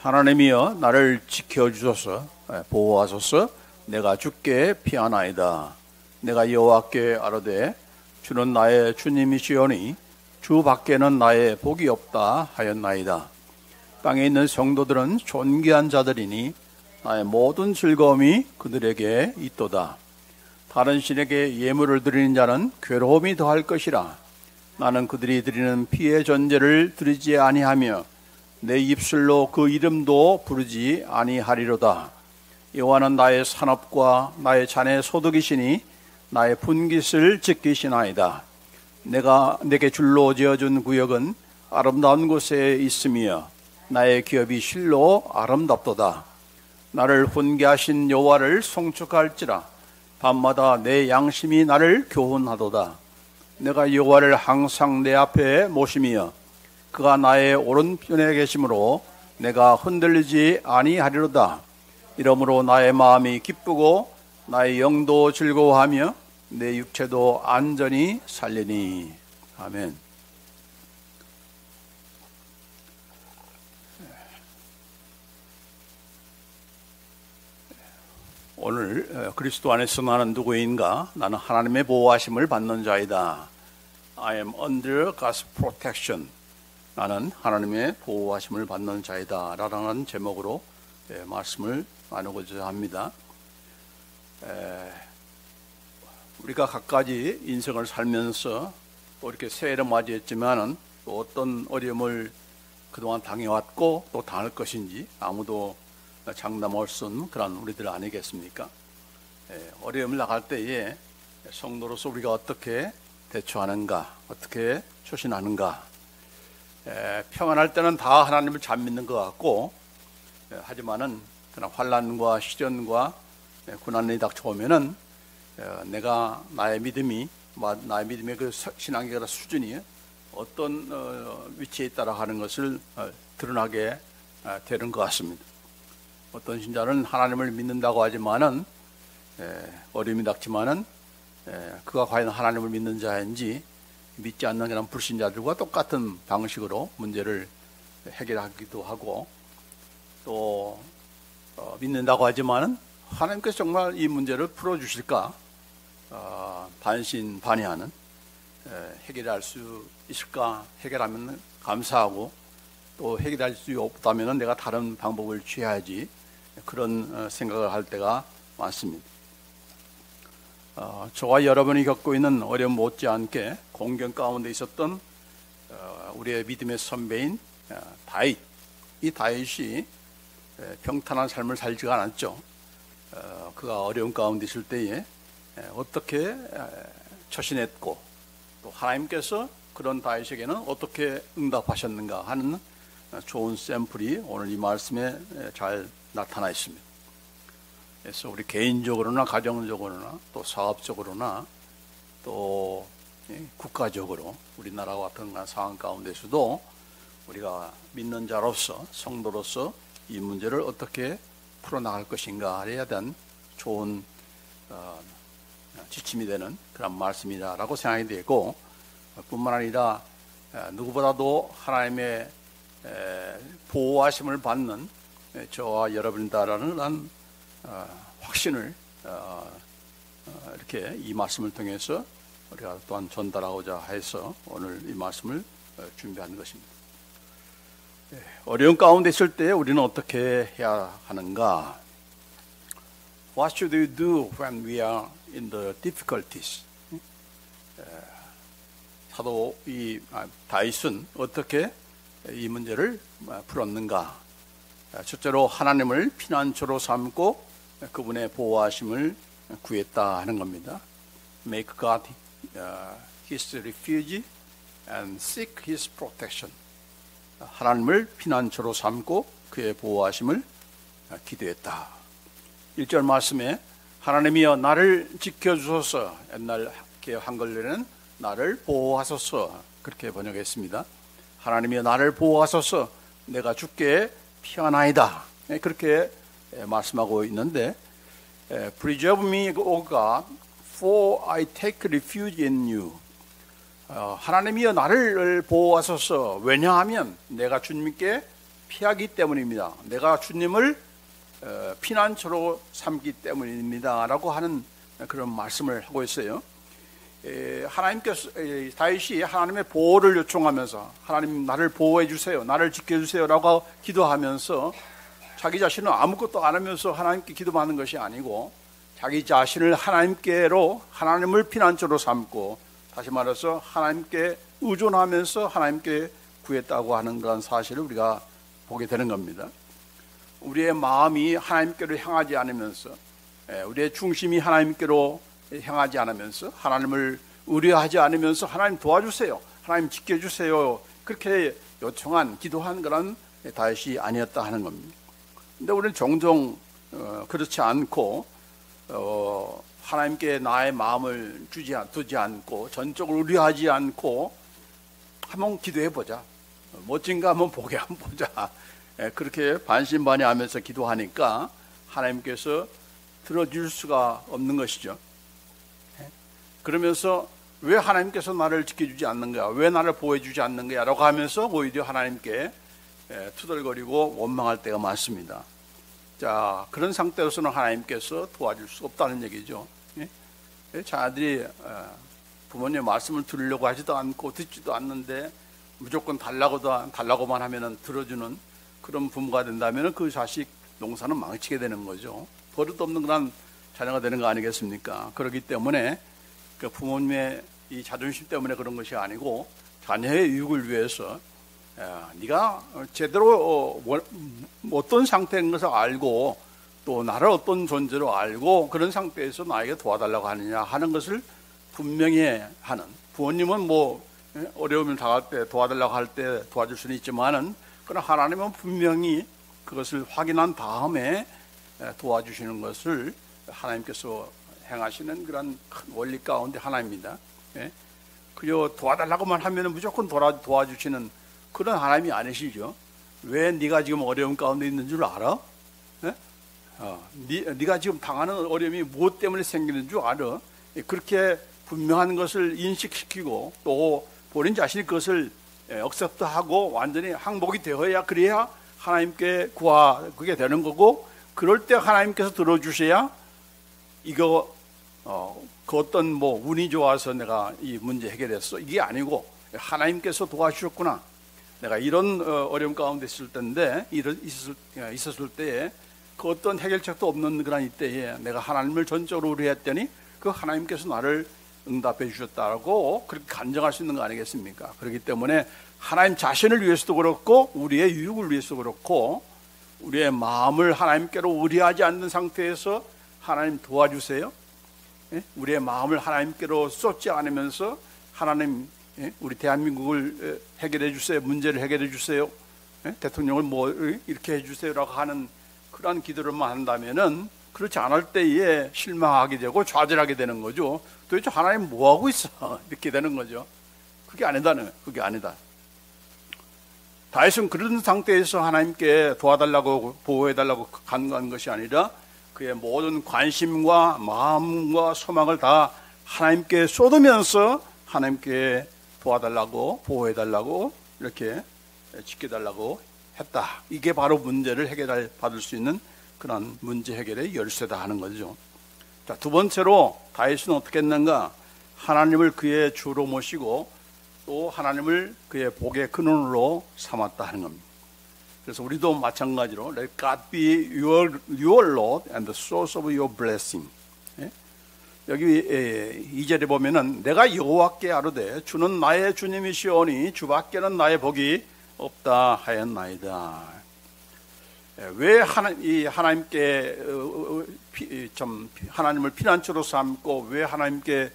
하나님이여 나를 지켜주소서, 보호하소서. 내가 주께 피하나이다. 내가 여호와께 아뢰되 주는 나의 주님이시오니 주 밖에는 나의 복이 없다 하였나이다. 땅에 있는 성도들은 존귀한 자들이니 나의 모든 즐거움이 그들에게 있도다. 다른 신에게 예물을 드리는 자는 괴로움이 더할 것이라. 나는 그들이 드리는 피의 전제를 드리지 아니하며 내 입술로 그 이름도 부르지 아니하리로다. 여호와는 나의 산업과 나의 자네 소득이시니 나의 분깃을 지키시나이다. 내가 내게 줄로 지어준 구역은 아름다운 곳에 있으며 나의 기업이 실로 아름답도다. 나를 훈계하신 여호와를 송축할지라. 밤마다 내 양심이 나를 교훈하도다. 내가 여호와를 항상 내 앞에 모시며 그가 나의 오른편에 계심으로 내가 흔들리지 아니하리로다. 이러므로 나의 마음이 기쁘고 나의 영도 즐거워하며 내 육체도 안전히 살리니. 아멘. 오늘 그리스도 안에서 나는 누구인가? 나는 하나님의 보호하심을 받는 자이다. I am under God's protection. 나는 하나님의 보호하심을 받는 자이다 라는 제목으로 말씀을 나누고자 합니다. 우리가 각가지 인생을 살면서 또 이렇게 새해를 맞이했지만은 또 어떤 어려움을 그동안 당해왔고 또 당할 것인지 아무도 장담할 수 없는 그런 우리들 아니겠습니까? 어려움을 나갈 때에 성도로서 우리가 어떻게 대처하는가, 어떻게 초신하는가. 평안할 때는 다 하나님을 잘 믿는 것 같고, 하지만은 그런 환난과 시련과 고난이 닥쳐오면은 내가 나의 믿음의 그 신앙의 수준이 어떤 위치에 있다라 하는 것을 드러나게 되는 것 같습니다. 어떤 신자는 하나님을 믿는다고 하지만은 어려움이 닥치만은 그가 과연 하나님을 믿는 자인지 믿지 않는 그런 불신자들과 똑같은 방식으로 문제를 해결하기도 하고 또 믿는다고 하지만은 하나님께서 정말 이 문제를 풀어주실까 반신반의하는 해결할 수 있을까 해결하면 감사하고 또 해결할 수 없다면 내가 다른 방법을 취해야지 그런 생각을 할 때가 많습니다. 저와 여러분이 겪고 있는 어려움 못지않게 공경 가운데 있었던 우리의 믿음의 선배인 다윗. 이 다윗이 평탄한 삶을 살지가 않았죠. 그가 어려움 가운데 있을 때에 어떻게 처신했고 또 하나님께서 그런 다윗에게는 어떻게 응답하셨는가 하는 좋은 샘플이 오늘 이 말씀에 잘 나타나 있습니다. 그래서 우리 개인적으로나 가정적으로나 또 사업적으로나 또 국가적으로 우리나라와 같은 상황 가운데서도 우리가 믿는 자로서 성도로서 이 문제를 어떻게 풀어나갈 것인가에 대한 좋은 지침이 되는 그런 말씀이다라고 생각이 되고 뿐만 아니라 누구보다도 하나님의 보호하심을 받는 저와 여러분이다라는 확신을 이렇게 이 말씀을 통해서 우리가 또한 전달하고자 해서 오늘 이 말씀을 준비한 것입니다. 어려운 가운데 있을 때 우리는 어떻게 해야 하는가? What should we do when we are in the difficulties? 사도 다윗은 어떻게 이 문제를 풀었는가? 첫째로 하나님을 피난처로 삼고 그분의 보호하심을 구했다 하는 겁니다. Make God his refuge and seek his protection. 하나님을 피난처로 삼고 그의 보호하심을 기도했다. 1절 말씀에 하나님이여 나를 지켜주소서. 옛날 한글로는 나를 보호하소서 그렇게 번역했습니다. 하나님이여 나를 보호하소서. 내가 주께 피하나이다. 그렇게 말씀하고 있는데 Preserve me, O God, for I take refuge in you. 하나님이여 나를 보호하소서. 왜냐하면 내가 주님께 피하기 때문입니다. 내가 주님을 피난처로 삼기 때문입니다 라고 하는 그런 말씀을 하고 있어요. 하나님께서 다윗이 하나님의 보호를 요청하면서 하나님 나를 보호해 주세요, 나를 지켜주세요 라고 기도하면서 자기 자신은 아무것도 안 하면서 하나님께 기도하는 것이 아니고 자기 자신을 하나님께로, 하나님을 피난처로 삼고, 다시 말해서 하나님께 의존하면서 하나님께 구했다고 하는 그런 사실을 우리가 보게 되는 겁니다. 우리의 마음이 하나님께로 향하지 않으면서, 우리의 중심이 하나님께로 향하지 않으면서, 하나님을 의뢰하지 않으면서 하나님 도와주세요, 하나님 지켜주세요 그렇게 요청한, 기도한 그런 다윗이 아니었다 하는 겁니다. 근데 우리는 종종 그렇지 않고 하나님께 나의 마음을 두지 않고 전적으로 의뢰하지 않고 한번 기도해보자, 멋진가 한번 보게 한번 보자, 그렇게 반신반의하면서 기도하니까 하나님께서 들어줄 수가 없는 것이죠. 그러면서 왜 하나님께서 나를 지켜주지 않는가, 왜 나를 보호해주지 않는가 라고 하면서 오히려 하나님께 투덜거리고 원망할 때가 많습니다. 자, 그런 상태로서는 하나님께서 도와줄 수 없다는 얘기죠. 자녀들이 부모님의 말씀을 들으려고 하지도 않고 듣지도 않는데 무조건 달라고만 하면 들어주는 그런 부모가 된다면 그 자식 농사는 망치게 되는 거죠. 버릇없는 그런 자녀가 되는 거 아니겠습니까? 그렇기 때문에 그 부모님의 이 자존심 때문에 그런 것이 아니고 자녀의 유익을 위해서 네가 제대로 어떤 상태인 것을 알고 또 나를 어떤 존재로 알고 그런 상태에서 나에게 도와달라고 하느냐 하는 것을 분명히 하는, 부모님은 뭐 어려움을 당할 때 도와달라고 할 때 도와줄 수는 있지만은 그러나 하나님은 분명히 그것을 확인한 다음에 도와주시는 것을 하나님께서 행하시는 그런 큰 원리 가운데 하나입니다. 그저 도와달라고만 하면 무조건 도와주시는 그런 하나님이 아니시죠. 왜 네가 지금 어려움 가운데 있는 줄 알아? 네가 지금 당하는 어려움이 무엇 때문에 생기는 줄 알아? 그렇게 분명한 것을 인식시키고 또 본인 자신이 그것을 억셉트하고 완전히 항복이 되어야, 그래야 하나님께 구하게 되는 거고, 그럴 때 하나님께서 들어주셔야 이거 그 어떤 뭐 운이 좋아서 내가 이 문제 해결했어 이게 아니고 하나님께서 도와주셨구나, 내가 이런 어려움 가운데 있을 때인데 있었을 때에 그 어떤 해결책도 없는 그런 이때에 내가 하나님을 전적으로 의뢰했더니 그 하나님께서 나를 응답해 주셨다고 그렇게 간증할 수 있는 거 아니겠습니까? 그렇기 때문에 하나님 자신을 위해서도 그렇고 우리의 유익을 위해서도 그렇고 우리의 마음을 하나님께로 의뢰하지 않는 상태에서 하나님 도와주세요, 우리의 마음을 하나님께로 쏟지 않으면서 하나님 우리 대한민국을 해결해 주세요, 문제를 해결해 주세요, 대통령을 뭐 이렇게 해 주세요라고 하는 그러한 기도를만 한다면은 그렇지 않을 때에 실망하게 되고 좌절하게 되는 거죠. 도대체 하나님 뭐 하고 있어? 이렇게 되는 거죠. 그게 아니다. 다윗은 그런 상태에서 하나님께 도와달라고 보호해달라고 간구한 것이 아니라 그의 모든 관심과 마음과 소망을 다 하나님께 쏟으면서 하나님께 도와달라고 보호해달라고 이렇게 지켜달라고 했다. 이게 바로 문제를 해결받을 수 있는 그런 문제 해결의 열쇠다 하는 거죠. 자, 두 번째로 다윗은 어떻게 했는가? 하나님을 그의 주로 모시고 또 하나님을 그의 복의 근원으로 삼았다 하는 겁니다. 그래서 우리도 마찬가지로 Let God be your Lord and the source of your blessing. 여기 2절에 보면은 내가 여호와께 아뢰되 주는 나의 주님이시오니 주밖에는 나의 복이 없다 하였나이다. 왜 하나님께 하나님을 피난처로 삼고 왜 하나님께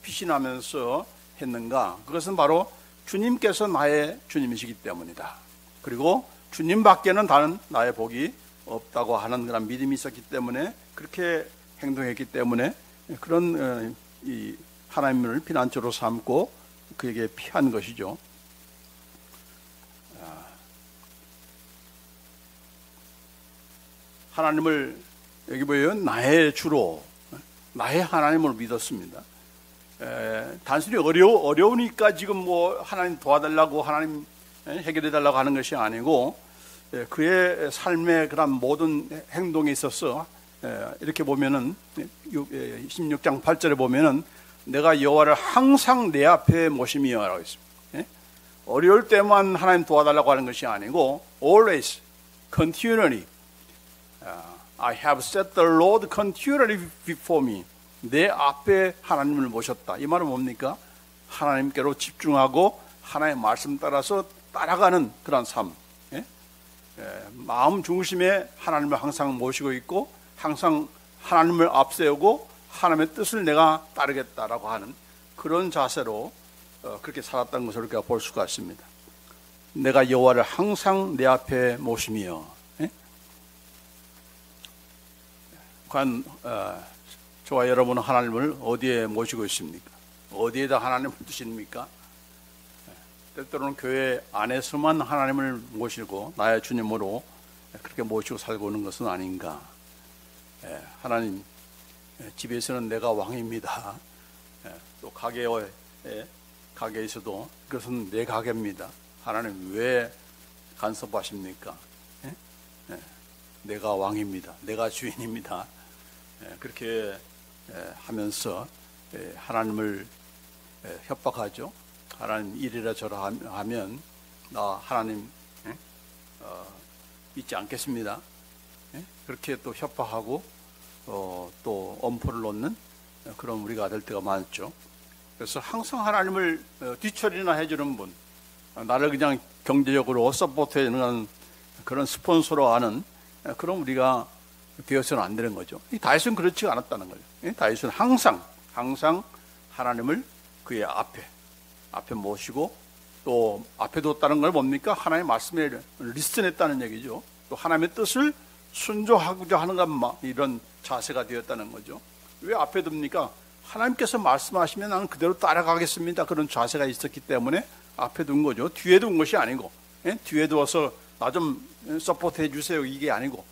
피신하면서 했는가? 그것은 바로 주님께서 나의 주님이시기 때문이다. 그리고 주님밖에는 다른 나의 복이 없다고 하는 그런 믿음이 있었기 때문에 그렇게 행동했기 때문에 그런 이 하나님을 피난처로 삼고 그에게 피한 것이죠. 하나님을 여기 보면 나의 주로 나의 하나님을 믿었습니다. 단순히 어려우니까 지금 뭐 하나님 도와달라고 하나님 해결해 달라고 하는 것이 아니고 그의 삶의 그런 모든 행동에 있어서 이렇게 보면은 16장 8절에 보면은 내가 여호와를 항상 내 앞에 모심이여라고 했습니다. 어려울 때만 하나님 도와달라고 하는 것이 아니고 always, continually, I have set the Lord continually before me. 내 앞에 하나님을 모셨다. 이 말은 뭡니까? 하나님께로 집중하고 하나님의 말씀 따라서 따라가는 그런 삶. 마음 중심에 하나님을 항상 모시고 있고 항상 하나님을 앞세우고 하나님의 뜻을 내가 따르겠다라고 하는 그런 자세로 그렇게 살았다는 것을 우리가 볼 수가 있습니다. 내가 여호와를 항상 내 앞에 모심이여. 과연 저와 여러분은 하나님을 어디에 모시고 있습니까? 어디에다 하나님을 두십니까? 때때로는 교회 안에서만 하나님을 모시고 나의 주님으로 그렇게 모시고 살고 있는 것은 아닌가. 하나님, 집에서는 내가 왕입니다. 또 가게에서도 그것은 내 가게입니다. 하나님 왜 간섭하십니까? 내가 왕입니다. 내가 주인입니다. 그렇게 하면서 하나님을 협박하죠. 하나님 이래라 저라 하면 나 하나님 잊지 않겠습니다. 그렇게 또 협박하고 또 엄포를 놓는 그런 우리가 될 때가 많죠. 그래서 항상 하나님을 뒤처리나 해주는 분, 나를 그냥 경제적으로 서포트해주는 그런 스폰서로 하는 그런 우리가 되어서는 안 되는 거죠. 다윗은 그렇지 않았다는 거죠. 다윗은 항상 하나님을 그의 앞에 모시고 또 앞에 뒀다는 걸 뭡니까? 하나님의 말씀에 리스트냈다는 얘기죠. 또 하나님의 뜻을 순종하고자 하는 이런 자세가 되었다는 거죠. 왜 앞에 둡니까? 하나님께서 말씀하시면 나는 그대로 따라가겠습니다. 그런 자세가 있었기 때문에 앞에 둔 거죠. 뒤에 둔 것이 아니고, 뒤에 두어서 나 좀 서포트 해주세요 이게 아니고,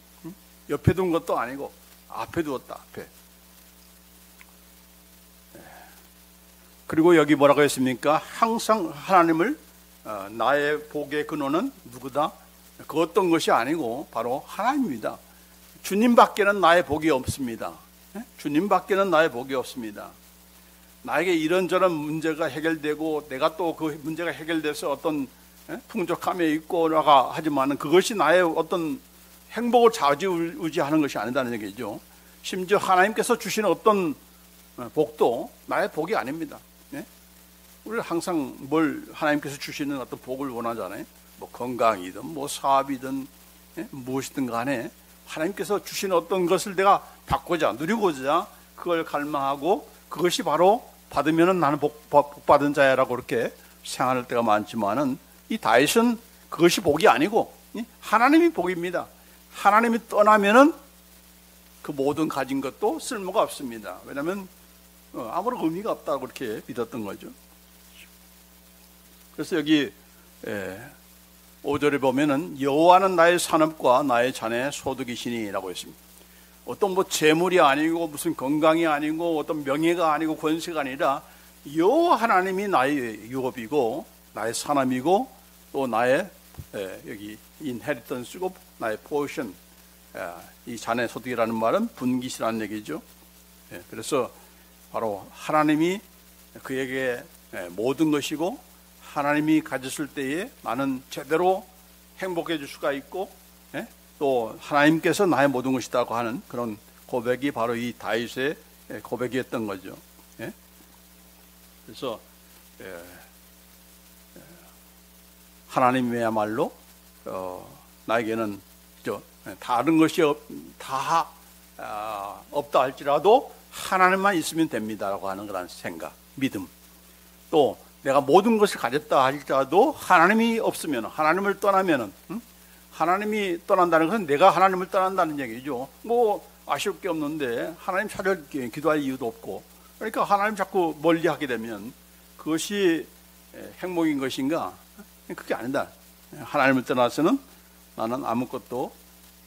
옆에 둔 것도 아니고 앞에 두었다. 앞에. 그리고 여기 뭐라고 했습니까? 항상 하나님을 나의 복의 근원은 누구다? 그 어떤 것이 아니고 바로 하나님입니다. 주님밖에는 나의 복이 없습니다. 주님밖에는 나의 복이 없습니다. 나에게 이런저런 문제가 해결되고 내가 또 그 문제가 해결돼서 어떤 풍족함에 있고라가 하지만 그것이 나의 어떤 행복을 좌지우지하는 것이 아니다는 얘기죠. 심지어 하나님께서 주시는 어떤 복도 나의 복이 아닙니다. 우리는 항상 뭘 하나님께서 주시는 어떤 복을 원하잖아요. 뭐 건강이든 뭐 사업이든 무엇이든 간에 하나님께서 주시는 어떤 것을 내가 받고자 누리고자 그걸 갈망하고 그것이 바로 받으면은 나는 복 받은 자야라고 그렇게 생각할 때가 많지만은 이 다윗은 그것이 복이 아니고 하나님이 복입니다. 하나님이 떠나면은 그 모든 가진 것도 쓸모가 없습니다. 왜냐하면 아무런 의미가 없다고 그렇게 믿었던 거죠. 그래서 여기 5절에 보면은 여호와는 나의 산업과 나의 자네 소득이시니라고 했습니다. 어떤 뭐 재물이 아니고 무슨 건강이 아니고 어떤 명예가 아니고 권세가 아니라 여호와 하나님이 나의 유업이고 나의 산업이고 또 나의 여기 인헤리턴스고 나의 포션, 이 자네 소득이라는 말은 분깃이라는 얘기죠. 그래서 바로 하나님이 그에게 모든 것이고 하나님이 가졌을 때에 나는 제대로 행복해질 수가 있고 또 하나님께서 나의 모든 것이라고 하는 그런 고백이 바로 이 다윗의 고백이었던 거죠. 그래서 하나님이야말로 나에게는 다른 것이 다 없다 할지라도 하나님만 있으면 됩니다라고 하는 그런 생각, 믿음. 또 내가 모든 것을 가졌다 할지라도 하나님이 없으면, 하나님을 떠나면은, 하나님이 떠난다는 것은 내가 하나님을 떠난다는 얘기죠. 뭐 아쉬울 게 없는데 하나님 찾아 기도할 이유도 없고, 그러니까 하나님 자꾸 멀리하게 되면 그것이 행복인 것인가? 그게 아니다. 하나님을 떠나서는 나는 아무것도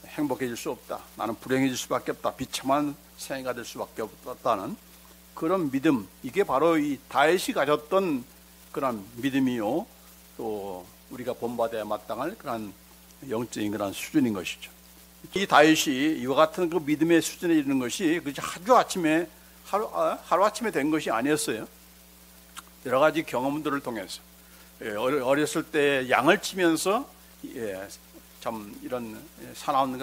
행복해질 수 없다. 나는 불행해질 수밖에 없다. 비참한 생애가 될 수밖에 없다는 그런 믿음, 이게 바로 이 다윗이 가졌던 그런 믿음이요, 또 우리가 본받아야 마땅할 그런 영적인 그런 수준인 것이죠. 이 다윗이 이와 같은 그 믿음의 수준에 이르는 것이 하루아침에 된 것이 아니었어요. 여러 가지 경험들을 통해서 어렸을 때 양을 치면서 참 이런 사나운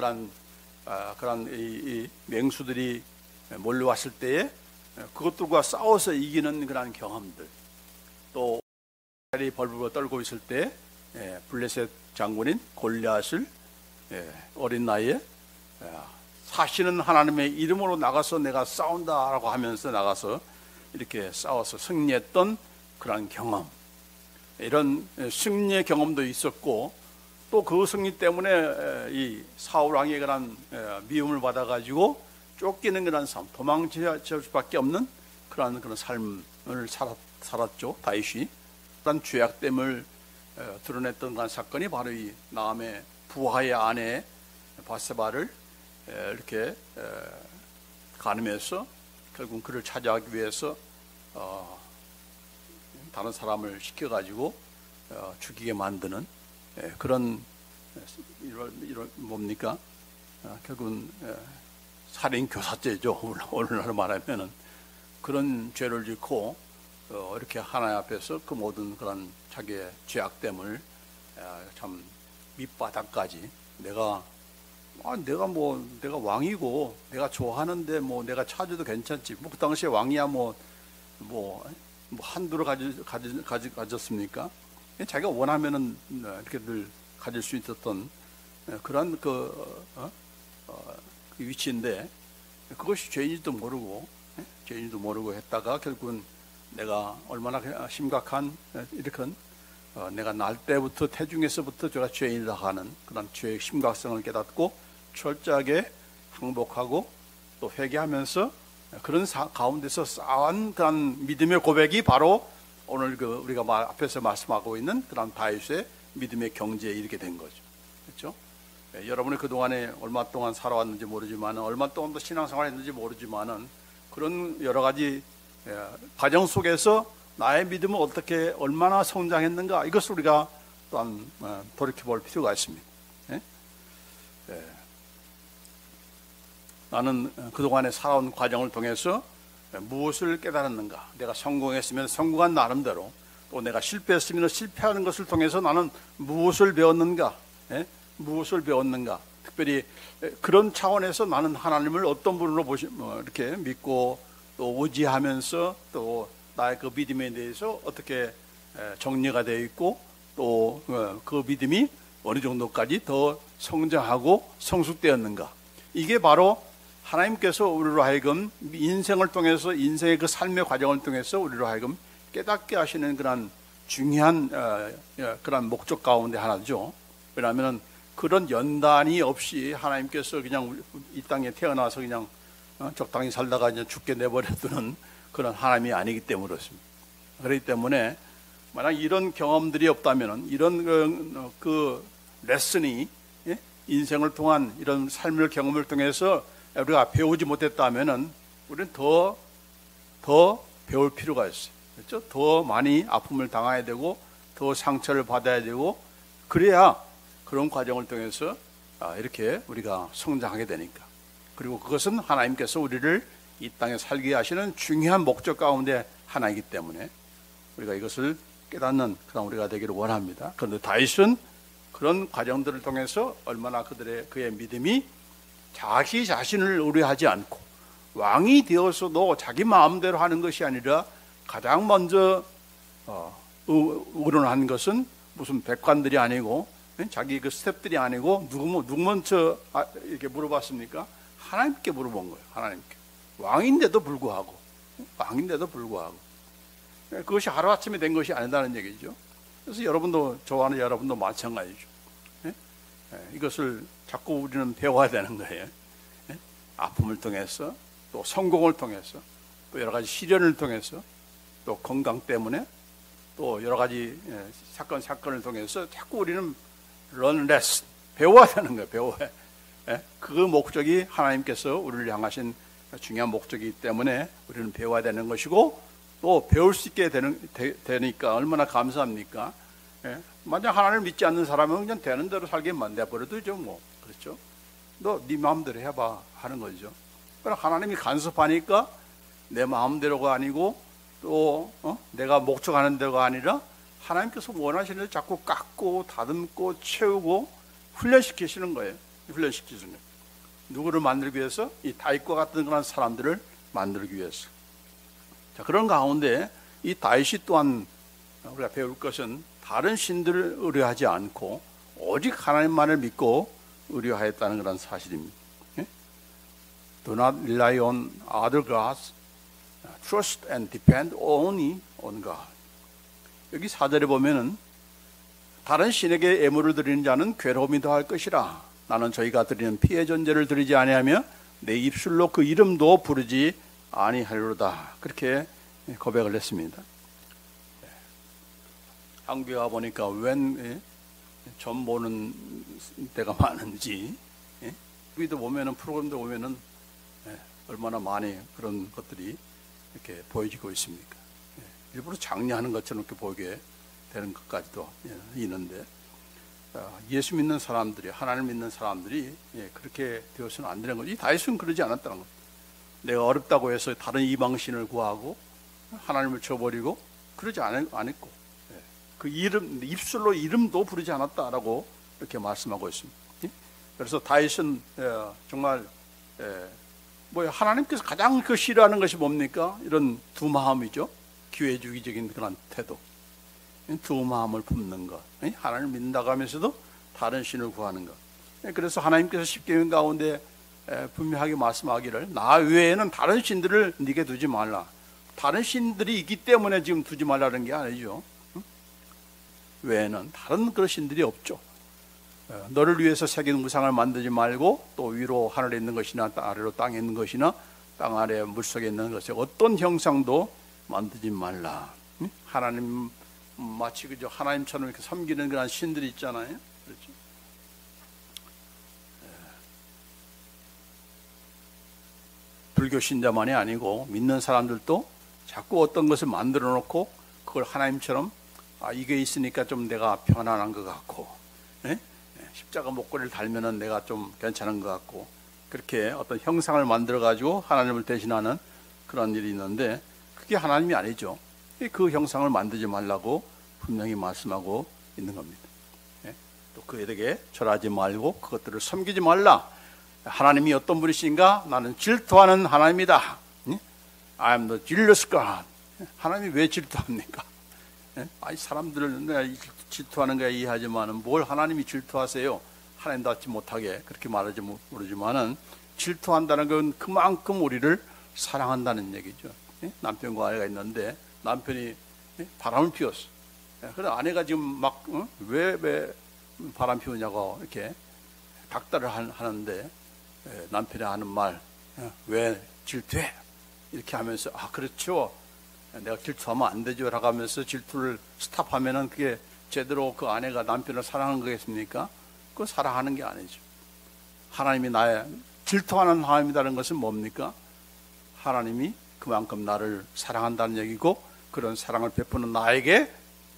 그런 이 맹수들이 몰려왔을 때에 그것들과 싸워서 이기는 그런 경험들, 또 벌벌 떨고 있을 때 블레셋 장군인 골리앗을 어린 나이에 사시는 하나님의 이름으로 나가서 내가 싸운다라고 하면서 나가서 이렇게 싸워서 승리했던 그런 경험, 이런 승리의 경험도 있었고, 또 그 승리 때문에 이 사울 왕의 그런 미움을 받아가지고 쫓기는 그런 삶, 도망칠 수밖에 없는 그런 삶을 살았죠. 다윗이 그런 죄악됨을 드러냈던 그런 사건이 바로 이 나암의 부하의 아내 바세바를 이렇게 가늠해서 결국 그를 차지하기 위해서 다른 사람을 시켜가지고 죽이게 만드는 그런 이런 뭡니까? 결국은 살인 교사죄죠. 오늘날 말하면은 그런 죄를 짓고 이렇게 하나님 앞에서 그 모든 그런 자기의 죄악됨을 참 밑바닥까지 내가 왕이고 내가 좋아하는데 뭐 내가 차져도 괜찮지. 뭐 그 당시에 왕이야 뭐 한두를 가졌습니까? 자기가 원하면은 이렇게 늘 가질 수 있었던 그런 그 위치인데, 그것이 죄인지도 모르고 했다가 결국은 내가 얼마나 심각한 이렇게 내가 날 때부터 태중에서부터 제가 죄인이다 하는 그런 죄의 심각성을 깨닫고 철저하게 항복하고 또 회개하면서 그런 가운데서 쌓은 그런 믿음의 고백이 바로 오늘 우리가 앞에서 말씀하고 있는 그런 다윗의 믿음의 경지에 이르게 된 거죠. 그렇죠? 여러분이 그동안에 얼마 동안 살아왔는지 모르지만, 얼마 동안 더 신앙생활 했는지 모르지만은 그런 여러 가지 과정 속에서 나의 믿음은 어떻게 얼마나 성장했는가, 이것을 우리가 또한 돌이켜볼 필요가 있습니다. 나는 그동안에 살아온 과정을 통해서 무엇을 깨달았는가, 내가 성공했으면 성공한 나름대로, 또 내가 실패했으면 실패하는 것을 통해서 나는 무엇을 배웠는가, 특별히 그런 차원에서 나는 하나님을 어떤 분으로 이렇게 믿고 또 의지하면서 또 나의 그 믿음에 대해서 어떻게 정리가 되어 있고, 또 그 믿음이 어느 정도까지 더 성장하고 성숙되었는가, 이게 바로 하나님께서 우리로 하여금 인생을 통해서, 인생의 그 삶의 과정을 통해서 우리로 하여금 깨닫게 하시는 그런 중요한 그런 목적 가운데 하나죠. 왜냐하면 그런 연단이 없이 하나님께서 그냥 이 땅에 태어나서 그냥 적당히 살다가 이제 죽게 내버려두는 그런 하나님이 아니기 때문에 그렇습니다. 그렇기 때문에 만약 이런 경험들이 없다면, 이런 그 레슨이 인생을 통한 이런 삶의 경험을 통해서 우리가 배우지 못했다면은 우리는 더 배울 필요가 있어요. 그렇죠? 더 많이 아픔을 당해야 되고 더 상처를 받아야 되고, 그래야 그런 과정을 통해서 이렇게 우리가 성장하게 되니까. 그리고 그것은 하나님께서 우리를 이 땅에 살게 하시는 중요한 목적 가운데 하나이기 때문에 우리가 이것을 깨닫는 그런 우리가 되기를 원합니다. 그런데 다윗은 그런 과정들을 통해서 얼마나 그의 믿음이 자기 자신을 의뢰하지 않고 왕이 되어서도 자기 마음대로 하는 것이 아니라 가장 먼저 의논한 것은 무슨 백관들이 아니고 자기 그 스텝들이 아니고 누구 먼저 이렇게 물어봤습니까? 하나님께 물어본 거예요. 하나님께. 왕인데도 불구하고 그것이 하루아침에 된 것이 아니다는 얘기죠. 그래서 여러분도, 저와는 여러분도 마찬가지죠. 이것을 자꾸 우리는 배워야 되는 거예요. 아픔을 통해서, 또 성공을 통해서, 또 여러 가지 시련을 통해서, 또 건강 때문에, 또 여러 가지 사건을 통해서 자꾸 우리는 learn lesson, 배워야 되는 거예요. 배워야. 그 목적이 하나님께서 우리를 향하신 중요한 목적이기 때문에 우리는 배워야 되는 것이고, 또 배울 수 있게 되니까 얼마나 감사합니까? 예? 만약 하나님을 믿지 않는 사람은 그냥 되는 대로 살기만 내버려두죠 뭐. 그렇죠? 너 네 마음대로 해봐 하는 거죠. 그러나 하나님이 간섭하니까 내 마음대로가 아니고 또 내가 목적하는 대로가 아니라 하나님께서 원하시는 대로 자꾸 깎고 다듬고 채우고 훈련시키시는 거예요. 훈련시키시는 거예요. 누구를 만들기 위해서? 이 다윗과 같은 그런 사람들을 만들기 위해서. 자, 그런 가운데 이 다윗이 또한 우리가 배울 것은 다른 신들을 의뢰하지 않고 오직 하나님만을 믿고 의뢰하였다는 그런 사실입니다. Do not rely on other gods. Trust and depend only on God. 여기 4절에 보면은 다른 신에게 예물을 드리는 자는 괴로움이 더할 것이라. 나는 저희가 드리는 피의 존재를 드리지 아니하며 내 입술로 그 이름도 부르지 아니하리로다. 그렇게 고백을 했습니다. 한국에 가 보니까 웬 점 보는 데가 많은지, TV도 보면은 프로그램도 보면은 얼마나 많이 그런 것들이 이렇게 보여지고 있습니까? 일부러 장려하는 것처럼 이렇게 보이게 되는 것까지도 있는데, 예수 믿는 사람들이, 하나님 믿는 사람들이 그렇게 되어서는 안 되는 거죠. 이 다윗은 그러지 않았다는 거죠. 내가 어렵다고 해서 다른 이방신을 구하고 하나님을 쳐버리고 그러지 않았고, 그 이름, 입술로 이름도 부르지 않았다라고 이렇게 말씀하고 있습니다. 그래서 다윗은 정말 하나님께서 가장 그 싫어하는 것이 뭡니까? 이런 두 마음이죠. 기회주의적인 그런 태도, 두 마음을 품는 것, 하나님을 믿는다고 하면서도 다른 신을 구하는 것. 그래서 하나님께서 십계명 가운데 분명하게 말씀하기를 나 외에는 다른 신들을 네게 두지 말라. 다른 신들이 있기 때문에 지금 두지 말라는 게 아니죠. 외에는 다른 그런 신들이 없죠. 너를 위해서 새긴 우상을 만들지 말고 또 위로 하늘에 있는 것이나 아래로 땅에 있는 것이나 땅 아래 물속에 있는 것에 어떤 형상도 만들지 말라. 하나님 마치 그저 하나님처럼 이렇게 섬기는 그런 신들이 있잖아요. 그렇죠? 불교 신자만이 아니고 믿는 사람들도 자꾸 어떤 것을 만들어 놓고 그걸 하나님처럼 이게 있으니까 좀 내가 편안한 것 같고, 십자가 목걸이를 달면은 내가 좀 괜찮은 것 같고, 그렇게 어떤 형상을 만들어 가지고 하나님을 대신하는 그런 일이 있는데 그게 하나님이 아니죠. 그 형상을 만들지 말라고 분명히 말씀하고 있는 겁니다. 또 그에게 절하지 말고 그것들을 섬기지 말라. 하나님이 어떤 분이신가? 나는 질투하는 하나님이다. I am the jealous God. 하나님이 왜 질투합니까? 아니, 사람들은 질투하는 거 이해하지만은 뭘 하나님이 질투하세요? 하나님답지 못하게 그렇게 말하지 모르지만은 질투한다는 건 그만큼 우리를 사랑한다는 얘기죠. 남편과 아내가 있는데 남편이 바람을 피웠어. 그래 아내가 지금 막 왜 바람 피우냐고 이렇게 닥달을 하는데 남편이 하는 말, 왜 질투해? 이렇게 하면서 그렇죠. 내가 질투하면 안 되죠 라고 하면서 질투를 스탑하면은 그게 제대로 그 아내가 남편을 사랑하는 거겠습니까? 그건 사랑하는 게 아니죠. 하나님이 나의 질투하는 하나님이라는 것은 뭡니까? 하나님이 그만큼 나를 사랑한다는 얘기고, 그런 사랑을 베푸는 나에게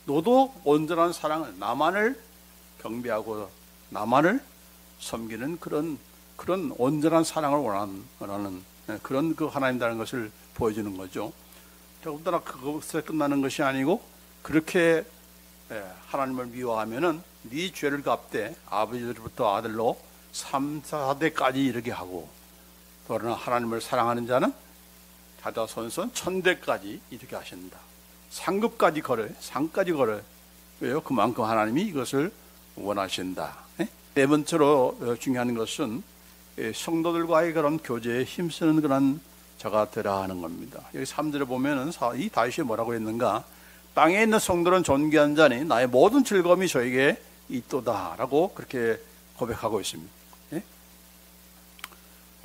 너도 온전한 사랑을, 나만을 경배하고 나만을 섬기는 그런 온전한 사랑을 원하는 그런 그 하나님이라는 것을 보여주는 거죠. 더군다나 그것에 끝나는 것이 아니고, 그렇게 하나님을 미워하면은 네 죄를 갚되 아버지로부터 아들로 3, 4대까지 이르게 하고, 그러나 하나님을 사랑하는 자는 자자손손 천대까지 이르게 하신다. 상급까지 걸어요. 상까지 걸어요. 왜요? 그만큼 하나님이 이것을 원하신다. 네 번째로 중요한 것은 성도들과의 그런 교제에 힘쓰는 그런 자가 되라 하는 겁니다. 여기 3절에 보면은 이 다윗이 뭐라고 했는가? 땅에 있는 성도는 존귀한 자니 나의 모든 즐거움이 저에게 있도다라고 그렇게 고백하고 있습니다.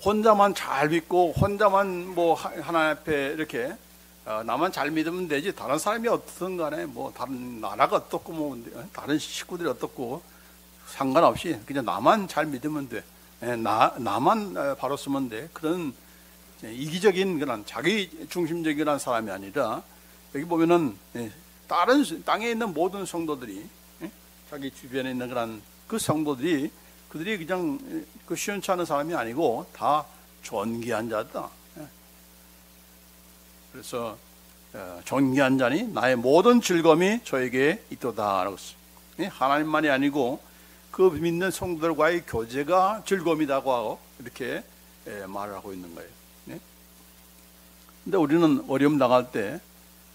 혼자만 잘 믿고 혼자만 하나님 앞에 이렇게 나만 잘 믿으면 되지, 다른 사람이 어떻든 간에 다른 나라가 어떻고 다른 식구들이 어떻고 상관없이 그냥 나만 잘 믿으면 돼. 나만 바로 쓰면 돼. 그런 이기적인 그런 자기 중심적인 그런 사람이 아니라, 여기 보면은 다른 땅에 있는 모든 성도들이 자기 주변에 있는 그런 그 성도들이 그들이 그냥 그 시원치 않은 사람이 아니고 다 존귀한 자다. 그래서 존귀한 자니 나의 모든 즐거움이 저에게 있도다라고 했어요. 하나님만이 아니고 그 믿는 성도들과의 교제가 즐거움이라고 하고 이렇게 말을 하고 있는 거예요. 근데 우리는 어려움 당할 때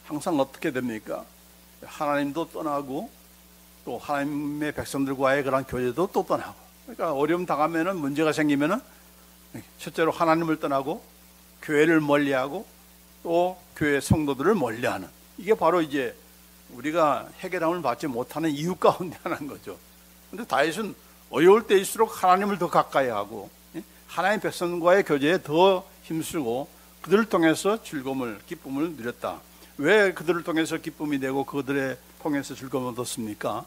항상 어떻게 됩니까? 하나님도 떠나고 또 하나님의 백성들과의 그런 교제도 또 떠나고, 그러니까 어려움 당하면은 문제가 생기면은 첫째로 하나님을 떠나고 교회를 멀리하고 또 교회 성도들을 멀리하는, 이게 바로 이제 우리가 해결함을 받지 못하는 이유 가운데 하나인 거죠. 근데 다윗은 어려울 때일수록 하나님을 더 가까이 하고 하나님 백성과의 교제에 더 힘쓰고 그들을 통해서 즐거움을, 기쁨을 누렸다. 왜 그들을 통해서 기쁨이 되고 그들을 통해서 즐거움을 얻었습니까?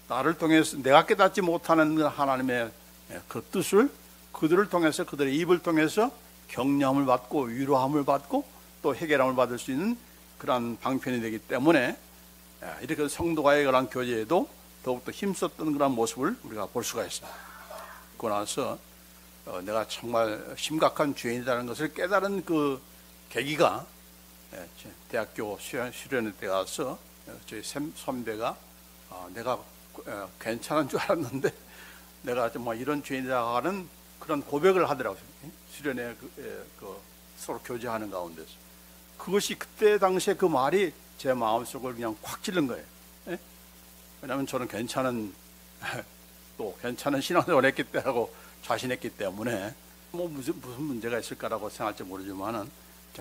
나를 통해서 내가 깨닫지 못하는 하나님의 그 뜻을 그들을 통해서, 그들의 입을 통해서 격려함을 받고 위로함을 받고 또 해결함을 받을 수 있는 그러한 방편이 되기 때문에 이렇게 성도와의 그런 교제에도 더욱더 힘썼던 그런 모습을 우리가 볼 수가 있습니다. 그러고 나서 내가 정말 심각한 죄인이라는 것을 깨달은 그 계기가, 대학교 수련회 때 가서 저희 선배가 내가 괜찮은 줄 알았는데 내가 정말 이런 죄인이라고 하는 그런 고백을 하더라고요. 수련회 서로 교제하는 가운데서. 그것이 그때 당시에 그 말이 제 마음속을 그냥 콱 찔른 거예요. 왜냐하면 저는 또 괜찮은 신앙생활을 했기 때문에 하고 자신했기 때문에 뭐 무슨 문제가 있을까라고 생각할지 모르지만은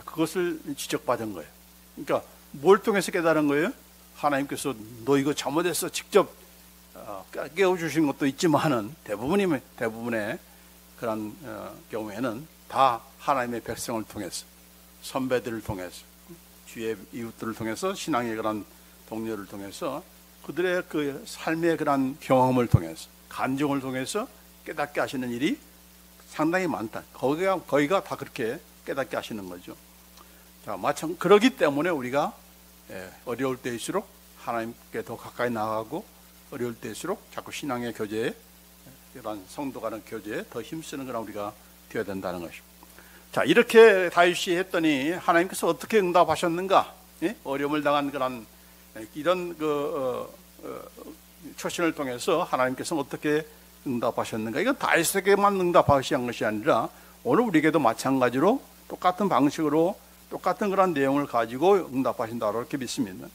그것을 지적받은 거예요. 그러니까 뭘 통해서 깨달은 거예요? 하나님께서 너 이거 잘못했어 직접 깨워주신 것도 있지만은 대부분의 그런 경우에는 다 하나님의 백성을 통해서, 선배들을 통해서, 주위의 이웃들을 통해서, 신앙의 그런 동료를 통해서, 그들의 그 삶의 그런 경험을 통해서, 간증을 통해서 깨닫게 하시는 일이 상당히 많다. 거기가 다 그렇게 깨닫게 하시는 거죠. 자, 마찬가지 그러기 때문에 우리가 어려울 때일수록 하나님께 더 가까이 나가고 어려울 때일수록 자꾸 신앙의 교제에, 이런 성도 간의 교제에 더 힘쓰는 거라 우리가 되어야 된다는 것입니다. 자, 이렇게 다윗이 했더니 하나님께서 어떻게 응답하셨는가? 어려움을 당한 그런 이런 처신을 통해서 하나님께서 어떻게 응답하셨는가? 이건 다윗에게만 응답하신 것이 아니라 오늘 우리에게도 마찬가지로 똑같은 방식으로 똑같은 그런 내용을 가지고 응답하신다고 이렇게 믿습니다.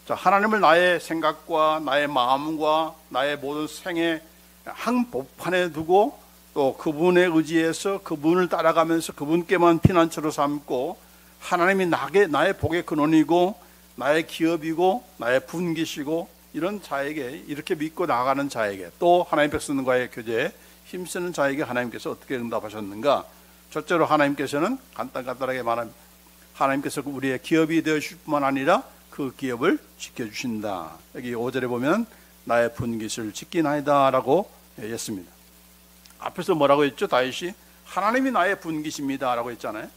자, 하나님을 나의 생각과 나의 마음과 나의 모든 생의 한복판에 두고 또 그분에 의지해서 그분을 따라가면서 그분께만 피난처로 삼고, 하나님이 나의 복의 근원이고 나의 기업이고 나의 분기시고 이런 자에게, 이렇게 믿고 나가는 자에게, 또 하나님 백성과의 교제에 힘쓰는 자에게 하나님께서 어떻게 응답하셨는가? 첫째로 하나님께서는 간단하게 말하면 하나님께서 우리의 기업이 되어주실 뿐만 아니라 그 기업을 지켜주신다. 여기 5절에 보면 나의 분깃을 지키나이다 라고 했습니다. 앞에서 뭐라고 했죠? 다윗이 하나님이 나의 분깃입니다 라고 했잖아요.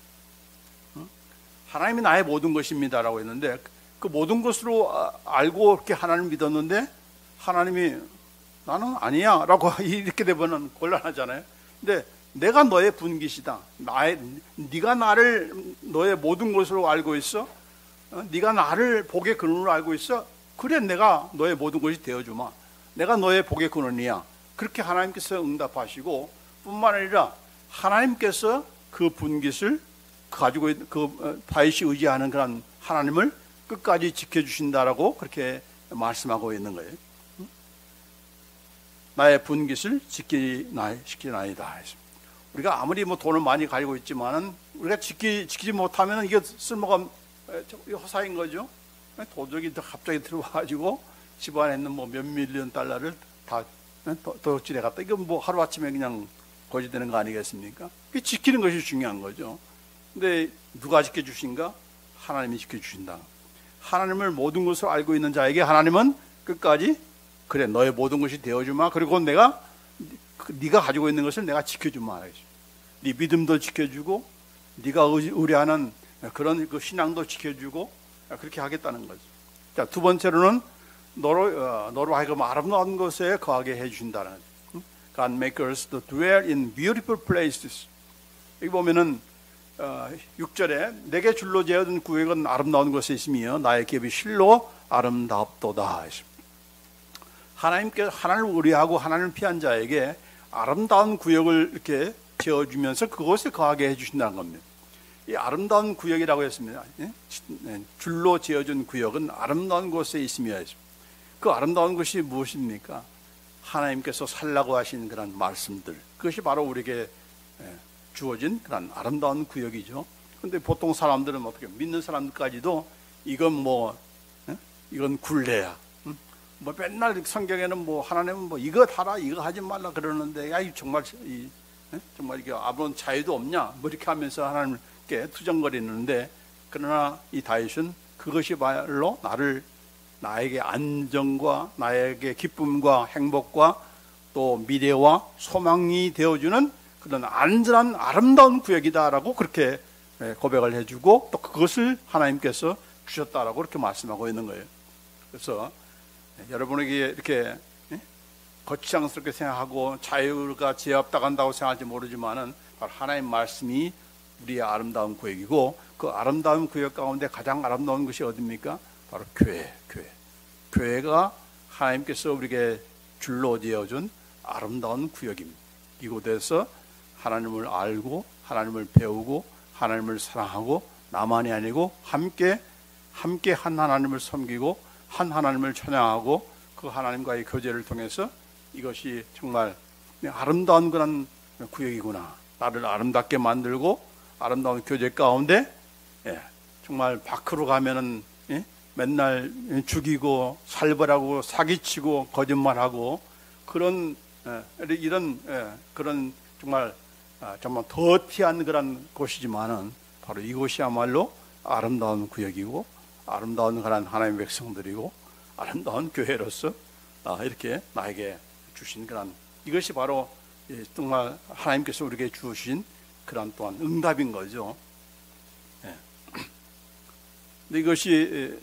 하나님이 나의 모든 것입니다 라고 했는데, 그 모든 것으로 알고 이렇게 하나님을 믿었는데 하나님이 나는 아니야 라고 이렇게 되면 곤란하잖아요. 근데 내가 너의 분깃이다, 네가 나를 너의 모든 것으로 알고 있어, 네가 나를 복의 근원으로 알고 있어, 그래 내가 너의 모든 것이 되어주마, 내가 너의 복의 근원이야. 그렇게 하나님께서 응답하시고, 뿐만 아니라 하나님께서 그 분깃을 가지고 있는 그 다윗이 의지하는 그런 하나님을 끝까지 지켜주신다라고 그렇게 말씀하고 있는 거예요. 나의 분깃을 지키나이다. 우리가 아무리 뭐 돈을 많이 가지고 있지만은 우리가 지키지 못하면 이게 쓸모가 허사인 거죠. 도적이 갑자기 들어와가지고 집안에 있는 뭐 몇 밀리언 달러를 다 도둑질해 갔다. 이거 뭐 하루아침에 그냥 고지되는 거 아니겠습니까? 지키는 것이 중요한 거죠. 근데 누가 지켜주신가? 하나님이 지켜주신다. 하나님을 모든 것을 알고 있는 자에게 하나님은 끝까지 그래 너의 모든 것이 되어주마. 그리고 네가 가지고 있는 것을 내가 지켜주마. 네 믿음도 지켜주고 네가 의뢰하는 그런 그 신앙도 지켜주고 그렇게 하겠다는 거죠. 자, 두 번째로는 너로 하여금 아름다운 곳에 거하게 해주신다는 거죠. God make us to dwell in beautiful places. 여기 보면은 6절에 내게 줄로 지어준 구역은 아름다운 곳에 있으며 나의 깁이 실로 아름답도다. 하나님을 의뢰하고 하나님을 피한 자에게 아름다운 구역을 이렇게 지어주면서 그곳에 거하게 해주신다는 겁니다. 이 아름다운 구역이라고 했습니다. 줄로 지어준 구역은 아름다운 곳에 있으며 그 아름다운 것이 무엇입니까? 하나님께서 살라고 하신 그런 말씀들, 그것이 바로 우리에게 주어진 그런 아름다운 구역이죠. 그런데 보통 사람들은 어떻게 믿는 사람들까지도 이건 이건 굴레야. 뭐 맨날 성경에는 뭐 하나님은 뭐 이거 하라 이거 하지 말라 그러는데 야 정말 정말 이게 아무런 자유도 없냐 뭐 이렇게 하면서 하나님께 투정거리는데, 그러나 이 다윗은 그것이 바로 나에게 안정과 나에게 기쁨과 행복과 또 미래와 소망이 되어주는 그런 안전한 아름다운 구역이다라고 그렇게 고백을 해주고 또 그것을 하나님께서 주셨다라고 그렇게 말씀하고 있는 거예요. 그래서 여러분에게 이렇게 거창스럽게 생각하고 자유가 제압다 간다고 생각할지 모르지만은 바로 하나님 말씀이 우리의 아름다운 구역이고, 그 아름다운 구역 가운데 가장 아름다운 것이 어디입니까? 바로 교회가 하나님께서 우리에게 줄로 지어준 아름다운 구역입니다. 이곳에서 하나님을 알고 하나님을 배우고 하나님을 사랑하고 나만이 아니고 함께 한 하나님을 섬기고 한 하나님을 찬양하고 그 하나님과의 교제를 통해서 이것이 정말 아름다운 그런 구역이구나, 나를 아름답게 만들고 아름다운 교제 가운데 정말 밖으로 가면은 맨날 죽이고 살벌하고 사기치고 거짓말하고 그런 그런 정말 더티한 그런 곳이지만은 바로 이곳이야말로 아름다운 구역이고 아름다운 그런 하나님의 백성들이고 아름다운 교회로서 이렇게 나에게 주신 그런, 이것이 바로 정말 하나님께서 우리에게 주신 그런 또한 응답인 거죠. 근데 이것이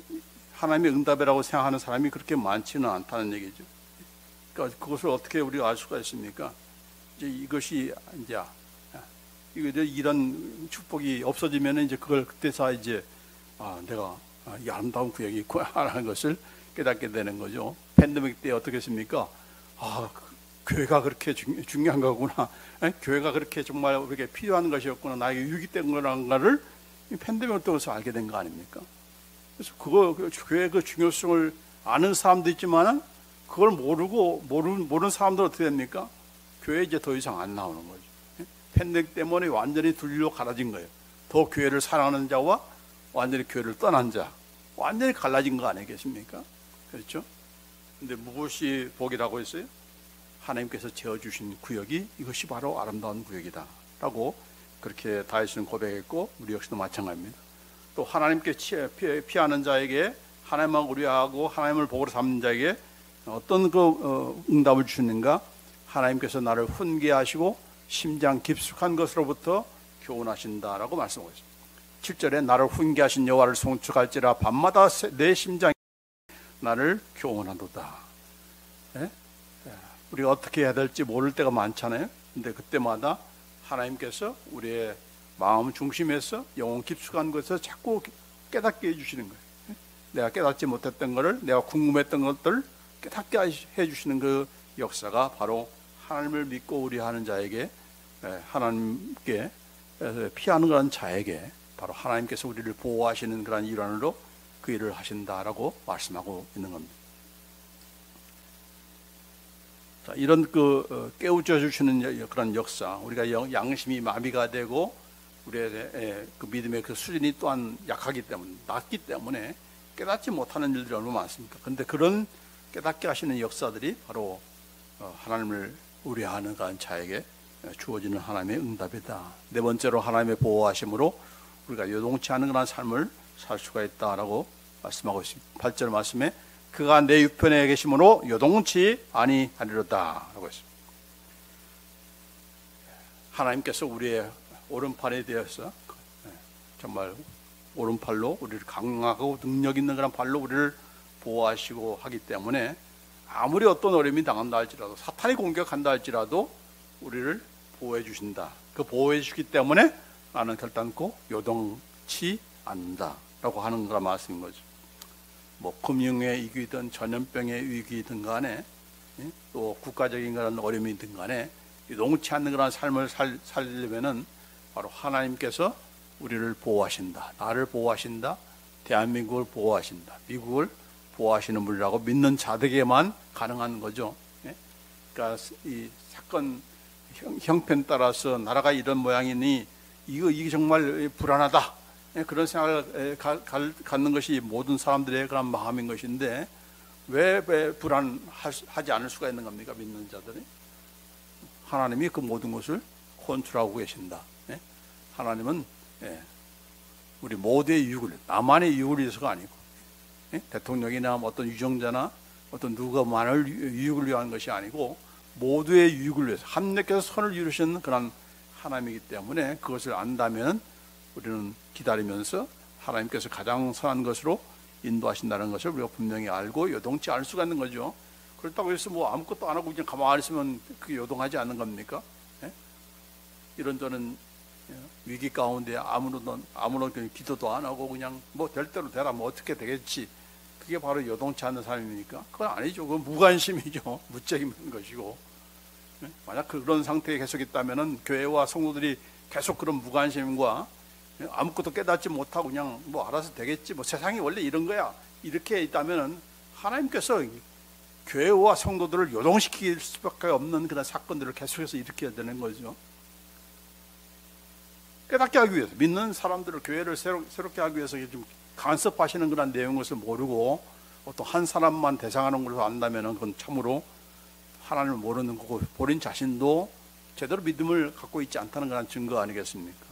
하나님의 응답이라고 생각하는 사람이 그렇게 많지는 않다는 얘기죠. 그러니까 그것을 어떻게 우리가 알 수가 있습니까? 이것이 이런 축복이 없어지면 이제 그걸 그때서 이제 내가 이 아름다운 구역이 있구나라는 것을 깨닫게 되는 거죠. 팬데믹 때 어떻게 했습니까? 교회가 그렇게 중요한 거구나. 교회가 그렇게 정말 우리에게 필요한 것이었구나. 나에게 유익된 거란가를 팬데믹을 통해서 알게 된 거 아닙니까? 그래서 교회의 그 중요성을 아는 사람도 있지만은 그걸 모르는 사람들은 어떻게 됩니까? 교회에 이제 더 이상 안 나오는 거죠. 팬데믹 때문에 완전히 둘로 갈라진 거예요. 더 교회를 사랑하는 자와 완전히 교회를 떠난 자, 완전히 갈라진 거 아니겠습니까? 그렇죠? 근데 무엇이 복이라고 했어요? 하나님께서 지어주신 구역이 이것이 바로 아름다운 구역이다 라고 그렇게 다윗은 고백했고, 우리 역시도 마찬가지입니다. 또 하나님께 피하는 자에게 하나님만 의뢰하고 하나님을 복으로 삼는 자에게 어떤 응답을 주시는가? 하나님께서 나를 훈계하시고 심장 깊숙한 것으로부터 교훈하신다라고 말씀하고 있습니다. 7절에 나를 훈계하신 여호와를 송축할지라 밤마다 내 심장이 나를 교훈하도다. 우리가 어떻게 해야 될지 모를 때가 많잖아요. 근데 그때마다 하나님께서 우리의 마음 중심에서 영혼 깊숙한 것에서 자꾸 깨닫게 해주시는 거예요. 내가 깨닫지 못했던 것을, 내가 궁금했던 것들을 깨닫게 해주시는 그 역사가 바로 하나님을 믿고 의뢰하는 자에게, 하나님께 피하는 그런 자에게 바로 하나님께서 우리를 보호하시는 그런 일환으로 그 일을 하신다라고 말씀하고 있는 겁니다. 자, 이런 깨우쳐 주시는 그런 역사, 우리가 양심이 마비가 되고 우리의 그 믿음의 그 수준이 또한 약하기 때문에, 낮기 때문에 깨닫지 못하는 일들이 얼마나 많습니까? 그런데 그런 깨닫게 하시는 역사들이 바로 하나님을 의뢰하는 그런 자에게 주어지는 하나님의 응답이다. 네 번째로 하나님의 보호하심으로 우리가 요동치 않은 그런 삶을 살 수가 있다라고 말씀하고 있습니다. 8절 말씀에 그가 내 우편에 계심으로 요동치 아니하리로다 라고 했습니다. 하나님께서 우리의 오른팔에 되어서 정말 오른팔로 우리를 강하고 능력 있는 그런 발로 우리를 보호하시고 하기 때문에 아무리 어떤 어려움이 당한다 할지라도, 사탄이 공격한다 할지라도 우리를 보호해 주신다. 그 보호해 주기 때문에 나는 결단코 요동치 않는다라고 하는 거라 말씀인 거죠. 뭐 금융의 위기든 전염병의 위기든 간에, 또 국가적인 그런 어려움이든 간에 요동치 않는 그런 삶을 살려면은 바로 하나님께서 우리를 보호하신다, 나를 보호하신다, 대한민국을 보호하신다, 미국을 보호하시는 분이라고 믿는 자들에게만 가능한 거죠. 그러니까 이 사건 형편 따라서 나라가 이런 모양이니 이게 정말 불안하다, 그런 생각을 갖는 것이 모든 사람들의 그런 마음인 것인데, 왜 불안하지 않을 수가 있는 겁니까? 믿는 자들이. 하나님이 그 모든 것을 컨트롤하고 계신다. 하나님은 우리 모두의 유익을, 나만의 유익을 위해서가 아니고, 대통령이나 어떤 유정자나 어떤 누구만을 유익을 위한 것이 아니고 모두의 유익을 위해서 하나님께서 선을 이루시는 그런 하나님이기 때문에, 그것을 안다면 우리는 기다리면서 하나님께서 가장 선한 것으로 인도하신다는 것을 우리가 분명히 알고 요동치 않을 수가 있는 거죠. 그렇다고 해서 뭐 아무것도 안 하고 그냥 가만히 있으면 그게 요동하지 않는 겁니까? 이런저런 위기 가운데 아무런 기도도 안 하고 그냥 뭐 될 대로 되라, 뭐 어떻게 되겠지, 그게 바로 요동치 않는 삶입니까? 그건 아니죠. 그건 무관심이죠. 무책임한 것이고, 만약 그런 상태에 계속 있다면은 교회와 성도들이 계속 그런 무관심과 아무것도 깨닫지 못하고 그냥 뭐 알아서 되겠지, 뭐 세상이 원래 이런 거야, 이렇게 있다면은 하나님께서 교회와 성도들을 요동시킬 수밖에 없는 그런 사건들을 계속해서 일으켜야 되는 거죠. 깨닫게 하기 위해서, 믿는 사람들을, 교회를 새롭게 하기 위해서 좀 간섭하시는 그런 내용을 모르고 어떤 한 사람만 대상하는 걸로 안다면 그건 참으로 하나님을 모르는 거고, 본인 자신도 제대로 믿음을 갖고 있지 않다는 그런 증거 아니겠습니까?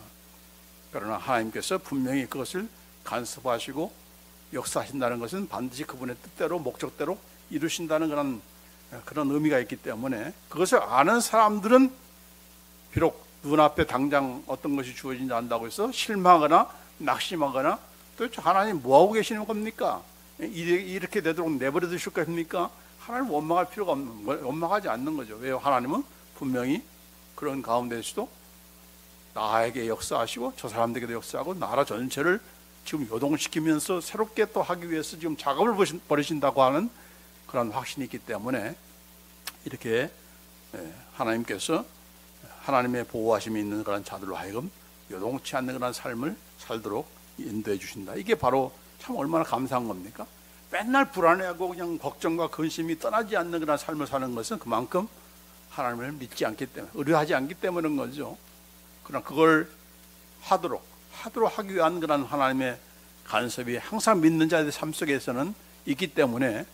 그러나 하나님께서 분명히 그것을 간섭하시고 역사하신다는 것은 반드시 그분의 뜻대로, 목적대로 이루신다는 그런 의미가 있기 때문에, 그것을 아는 사람들은 비록 눈앞에 당장 어떤 것이 주어진지 안다고 해서 실망하거나 낙심하거나, 도대체 하나님 뭐하고 계시는 겁니까? 이렇게 되도록 내버려 두실 겁니까? 하나님 원망할 필요가 원망하지 않는 거죠. 왜요? 하나님은 분명히 그런 가운데서도 나에게 역사하시고 저 사람들에게도 역사하고 나라 전체를 지금 요동시키면서 새롭게 또 하기 위해서 지금 작업을 벌이신다고 하는 그런 확신이 있기 때문에, 이렇게 하나님께서 하나님의 보호하심이 있는 그런 자들로 하여금 요동치 않는 그런 삶을 살도록 인도해 주신다. 이게 바로 참 얼마나 감사한 겁니까? 맨날 불안해하고 그냥 걱정과 근심이 떠나지 않는 그런 삶을 사는 것은 그만큼 하나님을 믿지 않기 때문에, 의뢰하지 않기 때문인 거죠. 그러나 그걸 하도록 하기 위한 그런 하나님의 간섭이 항상 믿는 자들의 삶 속에서는 있기 때문에,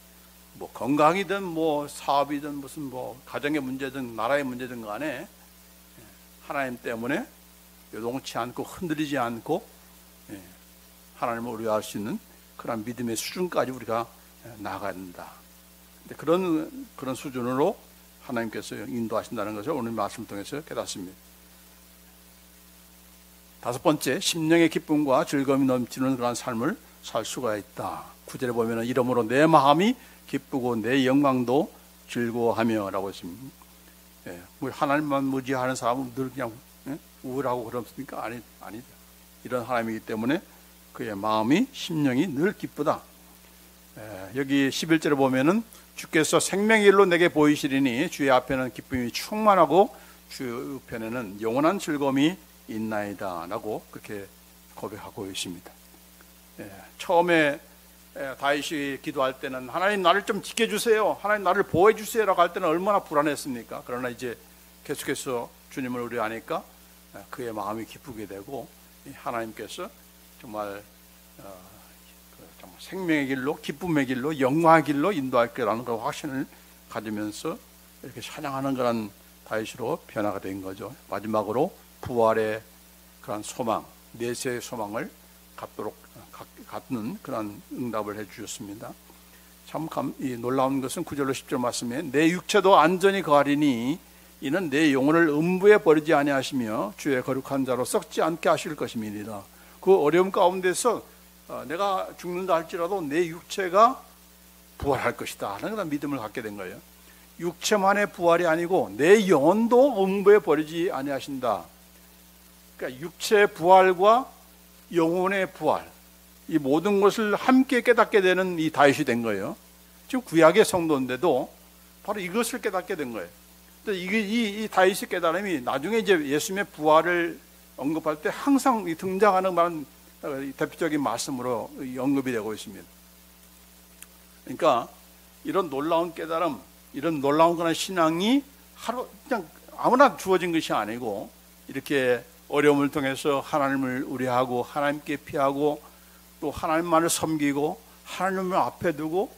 뭐 건강이든 뭐 사업이든 무슨 뭐 가정의 문제든 나라의 문제든 간에 하나님 때문에 요동치 않고 흔들리지 않고 하나님을 의뢰할 수 있는 그런 믿음의 수준까지 우리가 나아가야 된다. 그런 수준으로 하나님께서 인도하신다는 것을 오늘 말씀 통해서 깨닫습니다. 다섯 번째, 심령의 기쁨과 즐거움이 넘치는 그런 삶을 살 수가 있다. 9절에 보면 이러므로 내 마음이 기쁘고 내 영광도 즐거워하며 라고 했습니다. 뭐 하나님만 무지하는 사람은 늘 그냥 우울하고 그렇습니까? 아니죠. 이런 하나님이기 때문에 그의 마음이, 심령이 늘 기쁘다. 여기 11절에 보면은 주께서 생명의 일로 내게 보이시리니 주의 앞에는 기쁨이 충만하고 주 우편에는 영원한 즐거움이 있나이다 라고 그렇게 고백하고 있습니다. 처음에 다윗이 기도할 때는 하나님 나를 좀 지켜주세요, 하나님 나를 보호해 주세요 라고 할 때는 얼마나 불안했습니까? 그러나 이제 계속해서 주님을 의뢰하니까 그의 마음이 기쁘게 되고, 하나님께서 정말 생명의 길로, 기쁨의 길로, 영광의 길로 인도할 거라는 그 확신을 가지면서 이렇게 찬양하는 그런 다윗으로 변화가 된 거죠. 마지막으로 부활의 그런 소망, 내세의 소망을 갖는 그런 응답을 해 주셨습니다. 참 놀라운 것은 9절로 10절 말씀에 내 육체도 안전히 거하리니 이는 내 영혼을 음부에 버리지 아니하시며 주의 거룩한 자로 썩지 않게 하실 것임이니라. 그 어려움 가운데서 내가 죽는다 할지라도 내 육체가 부활할 것이다 하는 그런 믿음을 갖게 된 거예요. 육체만의 부활이 아니고 내 영혼도 음부에 버리지 아니하신다. 그러니까 육체의 부활과 영혼의 부활, 이 모든 것을 함께 깨닫게 되는 이 다윗이 된 거예요. 지금 구약의 성도인데도 바로 이것을 깨닫게 된 거예요. 이 다윗의 깨달음이 나중에 이제 예수님의 부활을 언급할 때 항상 등장하는 말은 대표적인 말씀으로 언급이 되고 있습니다. 그러니까 이런 놀라운 깨달음, 이런 놀라운 그런 신앙이 하루 그냥 아무나 주어진 것이 아니고 이렇게 어려움을 통해서 하나님을 의뢰하고 하나님께 피하고 또 하나님만을 섬기고 하나님을 앞에 두고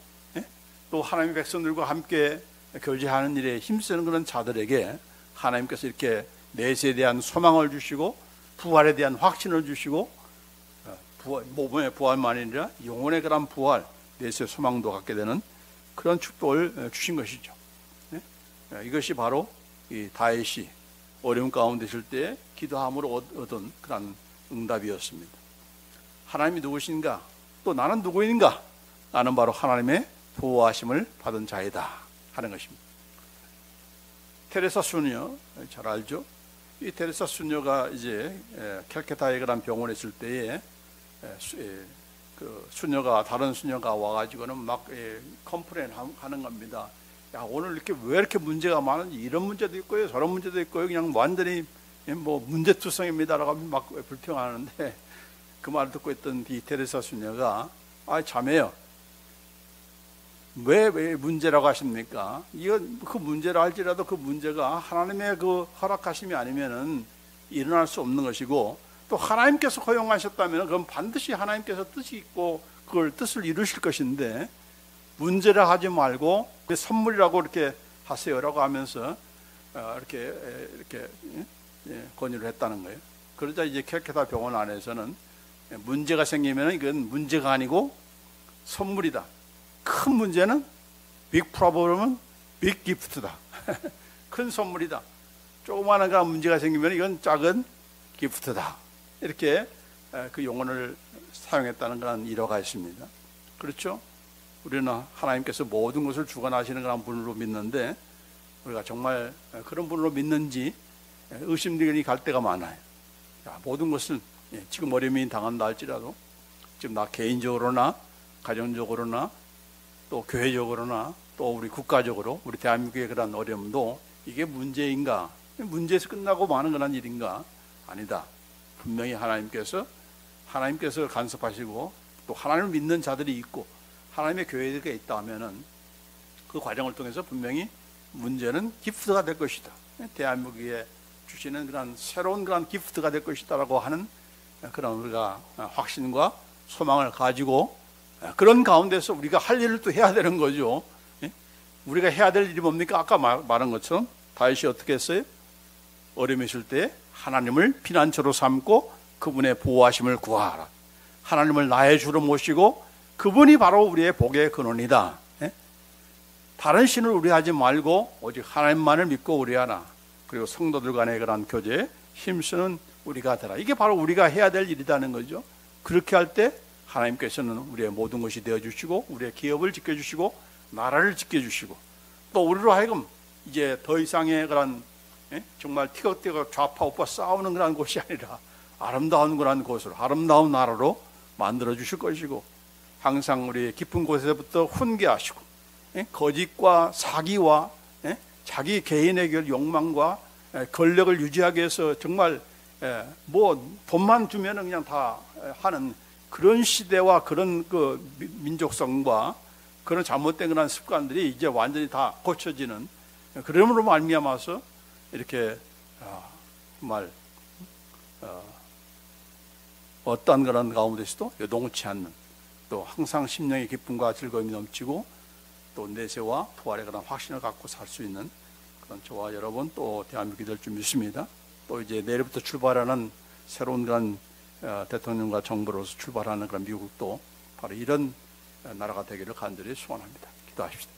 또 하나님의 백성들과 함께 교제하는 일에 힘쓰는 그런 자들에게 하나님께서 이렇게 내세에 대한 소망을 주시고 부활에 대한 확신을 주시고 몸의 부활만이 아니라 영혼의 그런 부활, 내세의 소망도 갖게 되는 그런 축복을 주신 것이죠. 이것이 바로 이 다윗이 어려움 가운데 있을 때 기도함으로 얻은 그런 응답이었습니다. 하나님이 누구신가? 또 나는 누구인가? 나는 바로 하나님의 보호하심을 받은 자이다 하는 것입니다. 테레사 수녀 잘 알죠? 이 테레사 수녀가 이제 캘케타에 그런 병원에 있을 때에 그 수녀가 다른 수녀가 와가지고는 막 컴플레인 하는 겁니다. 야, 오늘 이렇게 왜 이렇게 문제가 많은지 이런 문제도 있고요, 저런 문제도 있고요, 그냥 완전히 뭐 문제투성입니다라고 막 불평하는데 그 말을 듣고 있던 이 테레사 수녀가 자매요, 왜 문제라고 하십니까? 이건 그 문제라 할지라도 그 문제가 하나님의 그 허락하심이 아니면은 일어날 수 없는 것이고 또 하나님께서 허용하셨다면 그건 반드시 하나님께서 뜻이 있고 그걸 뜻을 이루실 것인데 문제라 하지 말고 선물이라고 이렇게 하세요라고 하면서 이렇게 권유를 했다는 거예요. 그러자 이제 캘케타 병원 안에서는 문제가 생기면 이건 문제가 아니고 선물이다. 큰 문제는 빅 프로블럼은 빅 기프트다. 큰 선물이다. 조그마한 그런 문제가 생기면 이건 작은 기프트다. 이렇게 그 용어를 사용했다는 그런 일화가 있습니다. 그렇죠? 우리는 하나님께서 모든 것을 주관하시는 그런 분으로 믿는데 우리가 정말 그런 분으로 믿는지 의심들이 갈 때가 많아요. 모든 것은 지금 어려움이 당한다 할지라도 지금 나 개인적으로나 가정적으로나 또 교회적으로나 또 우리 국가적으로 우리 대한민국의 그런 어려움도 이게 문제인가? 문제에서 끝나고 마는 그런 일인가? 아니다. 분명히 하나님께서 간섭하시고 또 하나님을 믿는 자들이 있고 하나님의 교회가 있다 하면은 그 과정을 통해서 분명히 문제는 기프트가 될 것이다. 대한민국에 주시는 그런 새로운 그런 기프트가 될 것이다라고 하는 그런 우리가 확신과 소망을 가지고 그런 가운데서 우리가 할 일을 또 해야 되는 거죠. 우리가 해야 될 일이 뭡니까? 아까 말한 것처럼 다윗이 어떻게 했어요? 어려움이 있을 때 하나님을 피난처로 삼고 그분의 보호하심을 구하라. 하나님을 나의 주로 모시고 그분이 바로 우리의 복의 근원이다. 다른 신을 의뢰하지 말고 오직 하나님만을 믿고 의뢰하라. 그리고 성도들 간의 그런 교제에 힘쓰는 우리가 되라. 이게 바로 우리가 해야 될 일이라는 거죠. 그렇게 할 때 하나님께서는 우리의 모든 것이 되어주시고 우리의 기업을 지켜주시고 나라를 지켜주시고 또 우리로 하여금 이제 더 이상의 그런 정말 티격태격 좌파 우파 싸우는 그런 곳이 아니라 아름다운 그런 곳으로 아름다운 나라로 만들어 주실 것이고 항상 우리 깊은 곳에서부터 훈계하시고 거짓과 사기와 자기 개인의 욕망과 권력을 유지하기 위해서 정말 뭐 돈만 주면 그냥 다 하는 그런 시대와 그런 그 민족성과 그런 잘못된 그런 습관들이 이제 완전히 다 고쳐지는 그러므로 말미암아서 이렇게 정말 어떤 그런 가운데서도 요동치 않는 또 항상 심령의 기쁨과 즐거움이 넘치고 또 내세와 부활의 그런 확신을 갖고 살 수 있는 그런 저와 여러분 또 대한민국이 될 줄 믿습니다. 또 이제 내일부터 출발하는 새로운 그런 대통령과 정부로서 출발하는 그런 미국도 바로 이런 나라가 되기를 간절히 소원합니다. 기도하십시다.